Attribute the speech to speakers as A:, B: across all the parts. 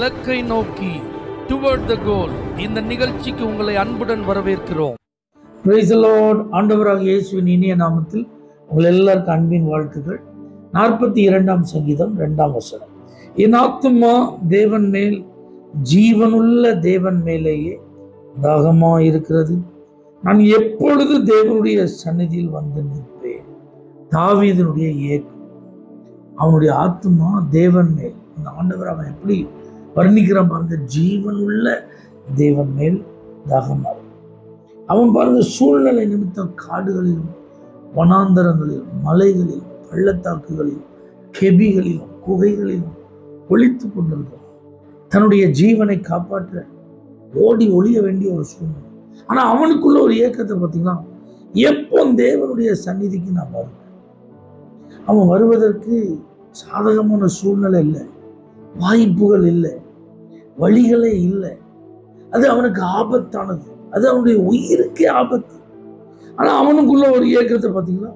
A: இலக்கை நோக்கி டுவர்ட் த கோல். இந்த நிகழ்ச்சிக்கு உங்களை அன்புடன் வரவேற்கிறோம்.
B: Praise the Lord. ஆண்டவராக இயேசுவின் இனிய நாமத்தில் உங்கள் எல்லாருக்கும் அன்பின் வாழ்த்துக்கள். 42ஆம் சங்கீதம் 2ஆம் வசனம். என் ஆத்துமா தேவன் மேல், ஜீவனுள்ள தேவன் மேலேயே தாகமா இருக்கிறது. நான் எப்பொழுது தேவனுடைய சந்நிதியில் வந்து நிற்பேன். தாவீதினுடைய ஏக்கம். அவனுடைய ஆத்துமா தேவன் மேல், அந்த ஆண்டவர் அவன் எப்படி வர்ணிக்கிறான் பாருங்க. ஜீவனுள்ள தேவன் மேல் தாகமா. அவன் பாருங்க, சூழ்நிலை நிமித்தம் காடுகளிலும் வனாந்தரங்களிலும் மலைகளிலும் பள்ளத்தாக்குகளிலும் கெபிகளிலும் குகைகளிலும் ஒளித்து கொண்டிருக்கிறான். தன்னுடைய ஜீவனை காப்பாற்ற ஓடி ஒளிய வேண்டிய ஒரு சூழ்நிலை. ஆனா அவனுக்குள்ள ஒரு ஏக்கத்தை பார்த்தீங்கன்னா, எப்போ தேவனுடைய சந்நிதிக்கு நான் வருவேன். அவன் வருவதற்கு சாதகமான சூழ்நிலை இல்லை, வாய்ப்புகள் இல்லை, வழிகளே இல்லை. அது அவனுக்கு ஆபத்தானது, அது அவனுடைய உயிருக்கே ஆபத்து. ஆனா அவனுக்குள்ள ஒரு ஏக்கத்தை பார்த்தீங்களா,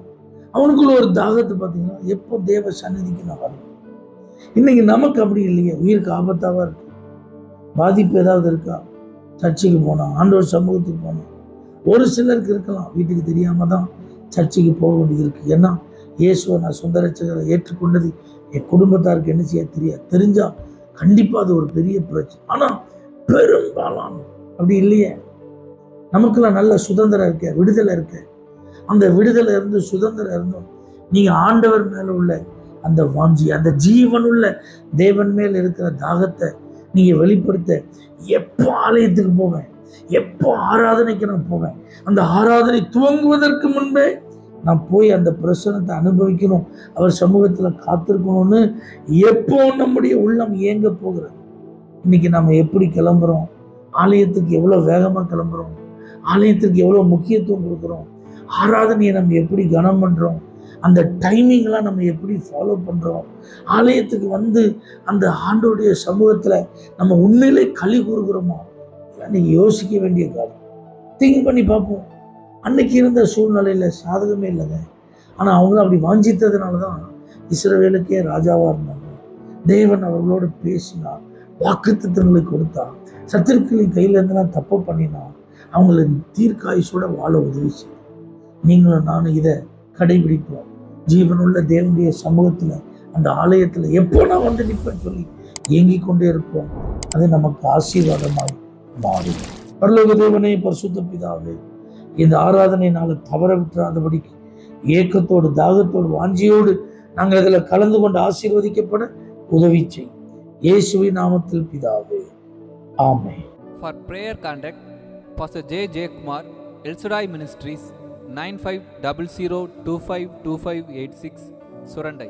B: அவனுக்குள்ள ஒரு தாகத்தை பார்த்தீங்களா, எப்போ தேவ சந்நிதிக்கு நான் வருவேன். இன்னைக்கு நமக்கு அப்படி இல்லையே. உயிருக்கு ஆபத்தாவா இருக்கு, பாதிப்பு ஏதாவது இருக்கா? சர்ச்சைக்கு போனோம், ஆண்டவர் சமூகத்துக்கு போனோம். ஒரு சிலருக்கு இருக்கலாம், வீட்டுக்கு தெரியாம தான் சர்ச்சைக்கு போக வேண்டியது இருக்கு. ஏன்னா இயேசுவை நான் சொந்த ரட்சகரை ஏற்றுக்கொண்டது என் குடும்பத்தாருக்கு என்ன செய்ய தெரியாது. தெரிஞ்சா கண்டிப்பா அது ஒரு பெரிய பிரச்சனை. ஆனா பெரும்பாலான அப்படி இல்லையே. நமக்கெல்லாம் நல்ல சுதந்திரம் இருக்க, விடுதலை இருக்க. அந்த விடுதலை இருந்து சுதந்திரம் இருந்தும் நீங்க ஆண்டவர் மேல உள்ள அந்த வாஞ்சி, அந்த ஜீவனுள்ள தேவன் மேல் இருக்கிற தாகத்தை நீங்க வெளிப்படுத்த, எப்போ ஆலயத்துக்கு போவேன், எப்போ ஆராதனைக்கு நான் போவேன், அந்த ஆராதனை துவங்குவதற்கு முன்பே நான் போய் அந்த பிரசனத்தை அனுபவிக்கணும், அவர் சமூகத்துல காத்திருக்கணும்னு எப்போ நம்முடைய உள்ளம் ஏங்க போகிறது. இன்னைக்கு நம்ம எப்படி கிளம்புறோம், ஆலயத்துக்கு எவ்வளவு வேகமா கிளம்புறோம், ஆலயத்துக்கு எவ்வளவு முக்கியத்துவம் கொடுக்குறோம், ஆராதனையை நம்ம எப்படி கனம் பண்றோம், அந்த டைமிங்லாம் நம்ம எப்படி ஃபாலோ பண்றோம், ஆலயத்துக்கு வந்து அந்த ஆண்டோடைய சமூகத்துல நம்ம உண்மையிலே களி கூறுகிறோமா, நீங்க யோசிக்க வேண்டிய காரியம். திங்க் பண்ணி பார்ப்போம். அன்னைக்கு இருந்த சூழ்நிலையில சாதகமே இல்லைங்க. ஆனா அவங்க அப்படி வாஞ்சித்ததுனாலதான் இஸ்ரவேலுக்கே ராஜாவா இருந்தாங்க. தேவன் அவர்களோடு பேசினார், வாக்குத்தத்தங்களை கொடுத்தா, சத்துருக்களின் கையில இருந்தெல்லாம் தப்பு பண்ணினா, அவங்களை தீர்க்காயுசோட வாழ உதவி செய்யும். நீங்களும் நானும் இதை கடைபிடிப்போம். ஜீவனுள்ள தேவனுடைய சமூகத்துல, அந்த ஆலயத்துல எப்போ நான் வந்து நிற்பேன்னு சொல்லி ஏங்கிக் கொண்டே இருப்போம். அது நமக்கு ஆசீர்வாதமாய் மாறும். பரலோக தேவனே, பரிசுத்த பிதாவே, இந்த ஆராதனையினால தவற விட்டுறாதபடிக்கு ஏக்கத்தோடு தாகத்தோடு வாஞ்சியோடு நாங்கள் இதில் கலந்து கொண்டு ஆசீர்வதிக்கப்பட உதவி செய். இயேசுவின் நாமத்தில் பிதாவே, ஆமென்.
C: For prayer contact Pastor J. J. Kumar, El Shaddai Ministries, 9500252586, Surandai.